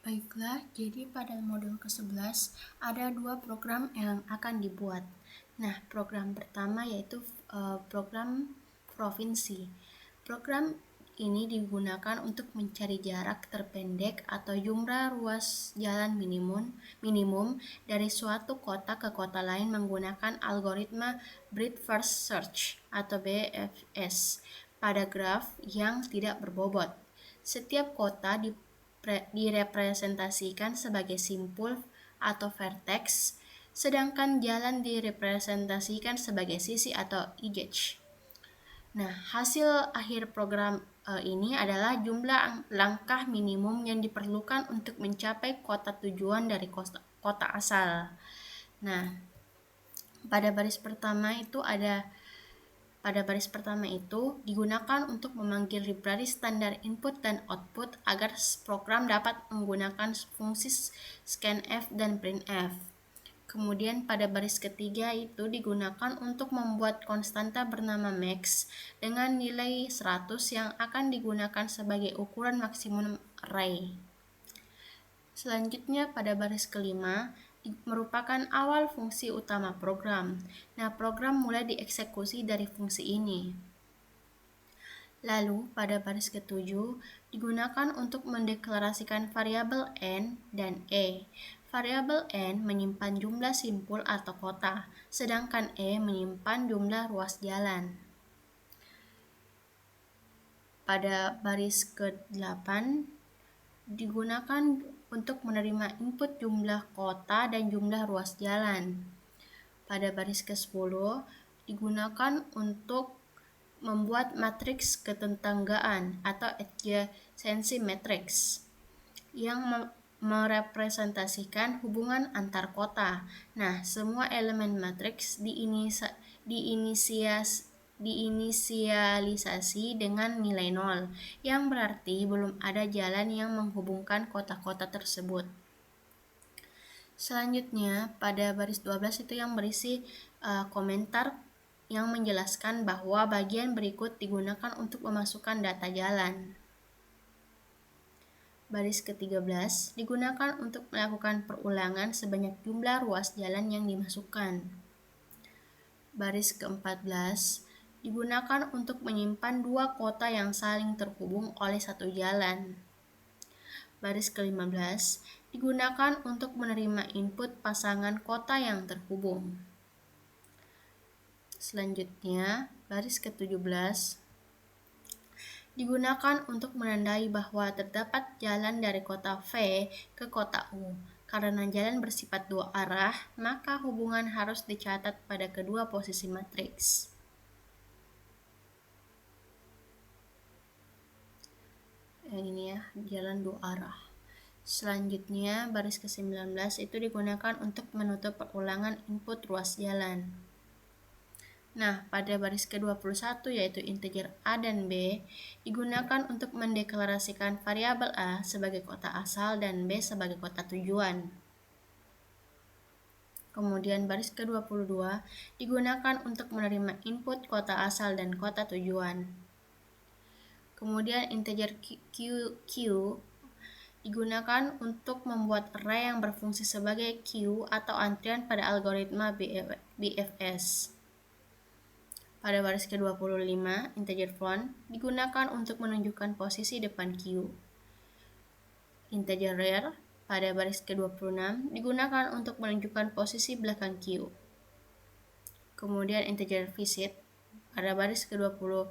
Baiklah, jadi pada modul ke-11 ada dua program yang akan dibuat. Nah, program pertama yaitu program provinsi. Program ini digunakan untuk mencari jarak terpendek atau jumlah ruas jalan minimum dari suatu kota ke kota lain menggunakan algoritma Breadth First Search atau BFS pada graf yang tidak berbobot. Setiap kota direpresentasikan sebagai simpul atau vertex, sedangkan jalan direpresentasikan sebagai sisi atau edge. Nah, hasil akhir program ini adalah jumlah langkah minimum yang diperlukan untuk mencapai kota tujuan dari kota asal. Nah, pada baris pertama itu digunakan untuk memanggil library standar input dan output agar program dapat menggunakan fungsi scanf dan printf. Kemudian pada baris ketiga itu digunakan untuk membuat konstanta bernama max dengan nilai 100 yang akan digunakan sebagai ukuran maksimum array. Selanjutnya pada baris kelima merupakan awal fungsi utama program. Nah, program mulai dieksekusi dari fungsi ini. Lalu, pada baris ketujuh digunakan untuk mendeklarasikan variabel n dan e. Variabel n menyimpan jumlah simpul atau kota, sedangkan e menyimpan jumlah ruas jalan. Pada baris ke-8 digunakan untuk menerima input jumlah kota dan jumlah ruas jalan. Pada baris ke-10 digunakan untuk membuat matriks ketetanggaan atau adjacency matrix yang merepresentasikan hubungan antar kota. Nah, semua elemen matriks diinisialisasi dengan nilai 0, yang berarti belum ada jalan yang menghubungkan kota-kota tersebut. Selanjutnya, pada baris 12 itu yang berisi komentar yang menjelaskan bahwa bagian berikut digunakan untuk memasukkan data jalan. Baris ke-13 digunakan untuk melakukan perulangan sebanyak jumlah ruas jalan yang dimasukkan. Baris ke-14 digunakan untuk menyimpan dua kota yang saling terhubung oleh satu jalan. Baris ke-15 digunakan untuk menerima input pasangan kota yang terhubung. Selanjutnya, baris ke-17 digunakan untuk menandai bahwa terdapat jalan dari kota V ke kota U. Karena jalan bersifat dua arah, maka hubungan harus dicatat pada kedua posisi matriks. Ini ya, jalan dua arah. Selanjutnya, baris ke-19 itu digunakan untuk menutup perulangan input ruas jalan. Nah, pada baris ke-21 yaitu integer A dan B digunakan untuk mendeklarasikan variabel A sebagai kota asal dan B sebagai kota tujuan. Kemudian baris ke-22 digunakan untuk menerima input kota asal dan kota tujuan. Kemudian integer Q digunakan untuk membuat array yang berfungsi sebagai queue atau antrian pada algoritma BFS. Pada baris ke-25, integer font digunakan untuk menunjukkan posisi depan queue. Integer rear pada baris ke-26 digunakan untuk menunjukkan posisi belakang queue. Kemudian integer visit pada baris ke-28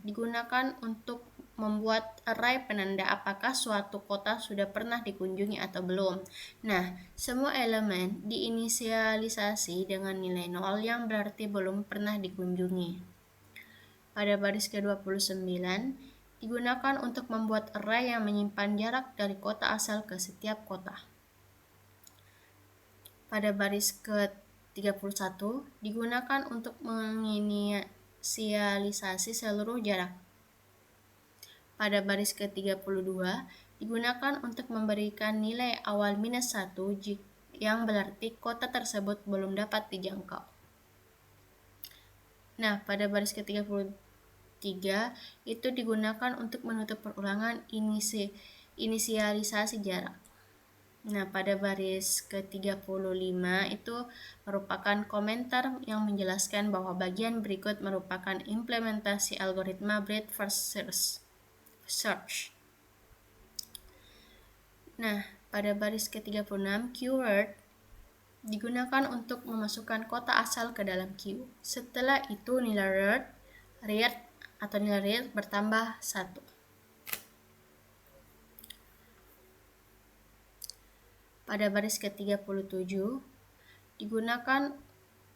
digunakan untuk membuat array penanda apakah suatu kota sudah pernah dikunjungi atau belum. Nah, semua elemen diinisialisasi dengan nilai 0 yang berarti belum pernah dikunjungi. Pada baris ke-29 digunakan untuk membuat array yang menyimpan jarak dari kota asal ke setiap kota. Pada baris ke-31 digunakan untuk menginisialisasi seluruh jarak. Pada baris ke-32 digunakan untuk memberikan nilai awal -1 yang berarti kota tersebut belum dapat dijangkau. Nah, pada baris ke-33 itu digunakan untuk menutup perulangan inisialisasi jarak. Nah, pada baris ke-35 itu merupakan komentar yang menjelaskan bahwa bagian berikut merupakan implementasi algoritma breadth first search. Nah, pada baris ke-36, keyword digunakan untuk memasukkan kota asal ke dalam queue. Setelah itu nilai read bertambah 1. Pada baris ke-37 digunakan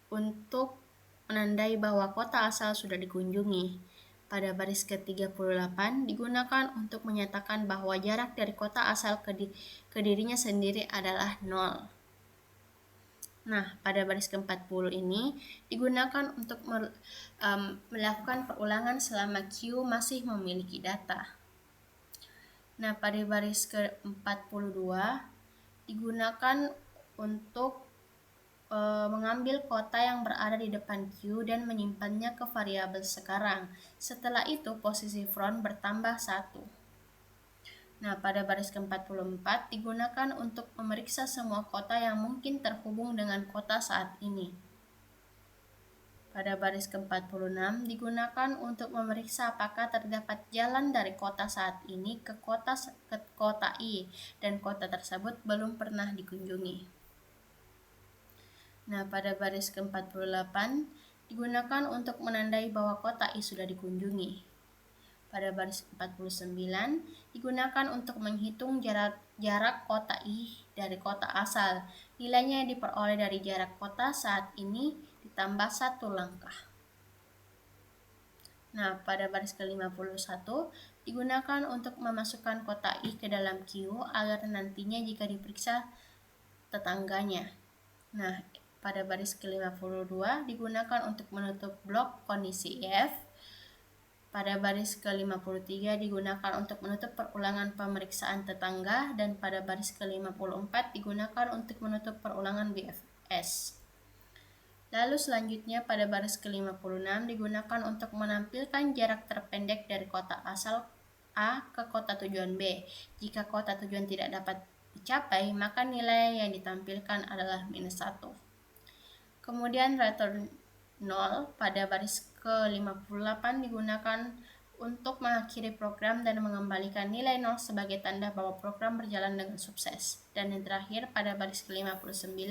untuk menandai bahwa kota asal sudah dikunjungi. Pada baris ke-38 digunakan untuk menyatakan bahwa jarak dari kota asal ke dirinya sendiri adalah 0. Nah, pada baris ke-40 ini digunakan untuk melakukan perulangan selama queue masih memiliki data. Nah, pada baris ke-42 digunakan untuk mengambil kota yang berada di depan queue dan menyimpannya ke variabel sekarang. Setelah itu posisi front bertambah 1. Nah, pada baris ke-44 digunakan untuk memeriksa semua kota yang mungkin terhubung dengan kota saat ini. Pada baris ke-46 digunakan untuk memeriksa apakah terdapat jalan dari kota saat ini ke kota I dan kota tersebut belum pernah dikunjungi. Nah, pada baris ke-48 digunakan untuk menandai bahwa kota I sudah dikunjungi. Pada baris ke-49 digunakan untuk menghitung jarak kota I dari kota asal. Nilainya yang diperoleh dari jarak kota saat ini ditambah 1 langkah. Nah, pada baris ke-51 digunakan untuk memasukkan kota I ke dalam queue agar nantinya jika diperiksa tetangganya. Nah, pada baris ke-52 digunakan untuk menutup blok kondisi if. Pada baris ke-53 digunakan untuk menutup perulangan pemeriksaan tetangga, dan pada baris ke-54 digunakan untuk menutup perulangan BFS. Lalu selanjutnya pada baris ke-56 digunakan untuk menampilkan jarak terpendek dari kota asal A ke kota tujuan B. Jika kota tujuan tidak dapat dicapai, maka nilai yang ditampilkan adalah -1. Kemudian return 0 pada baris ke-58 digunakan untuk mengakhiri program dan mengembalikan nilai 0 sebagai tanda bahwa program berjalan dengan sukses. Dan yang terakhir pada baris ke-59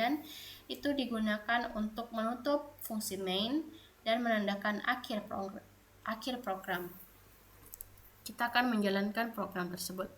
itu digunakan untuk menutup fungsi main dan menandakan akhir program. Kita akan menjalankan program tersebut.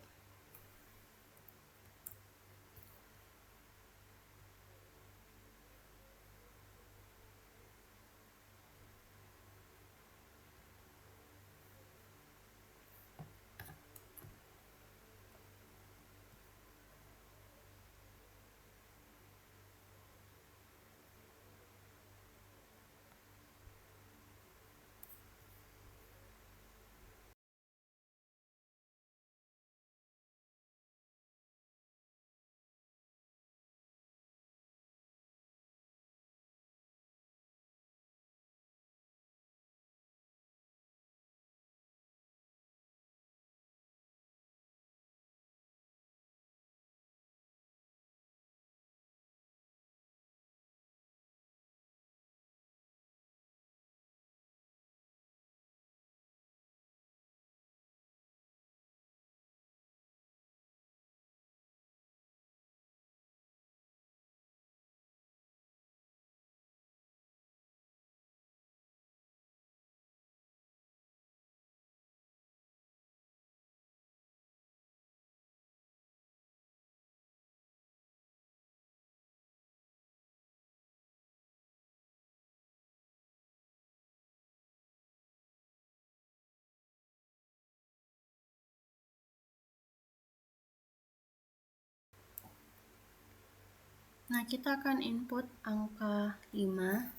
Nah, kita akan input angka 5.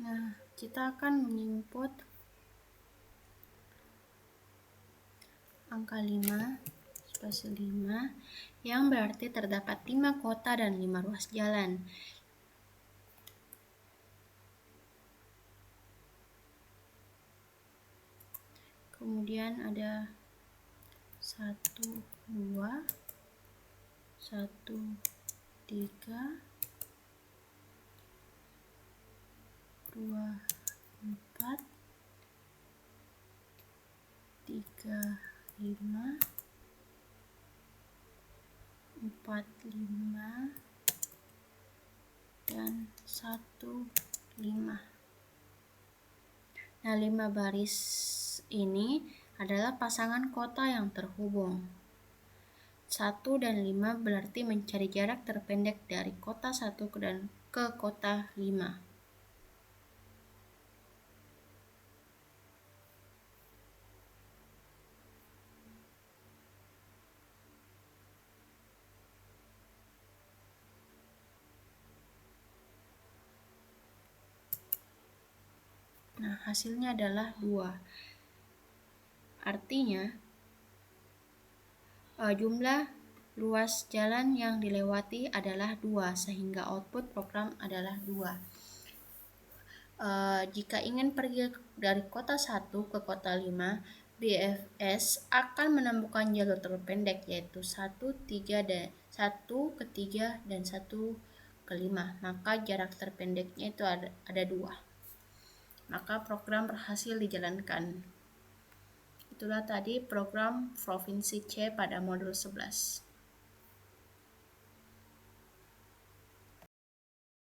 Nah, kita akan menginput angka 5, spasi 5, yang berarti terdapat 5 kota dan 5 ruas jalan. Kemudian ada 1, 2, 1, 3, 2, 4, 3, 5, 4, 5, dan 1, 5. Nah, 5 baris ini adalah pasangan kota yang terhubung. 1 dan 5 berarti mencari jarak terpendek dari kota 1 ke kota 5. Nah, hasilnya adalah 2. Artinya, jumlah ruas jalan yang dilewati adalah 2, sehingga output program adalah 2. Jika ingin pergi dari kota 1 ke kota 5, BFS akan menemukan jalur terpendek, yaitu 1, 3, dan 1 ke 3 dan 1 ke 5. Maka jarak terpendeknya itu ada 2. Maka program berhasil dijalankan. Itulah tadi program Provinsi C pada modul 11.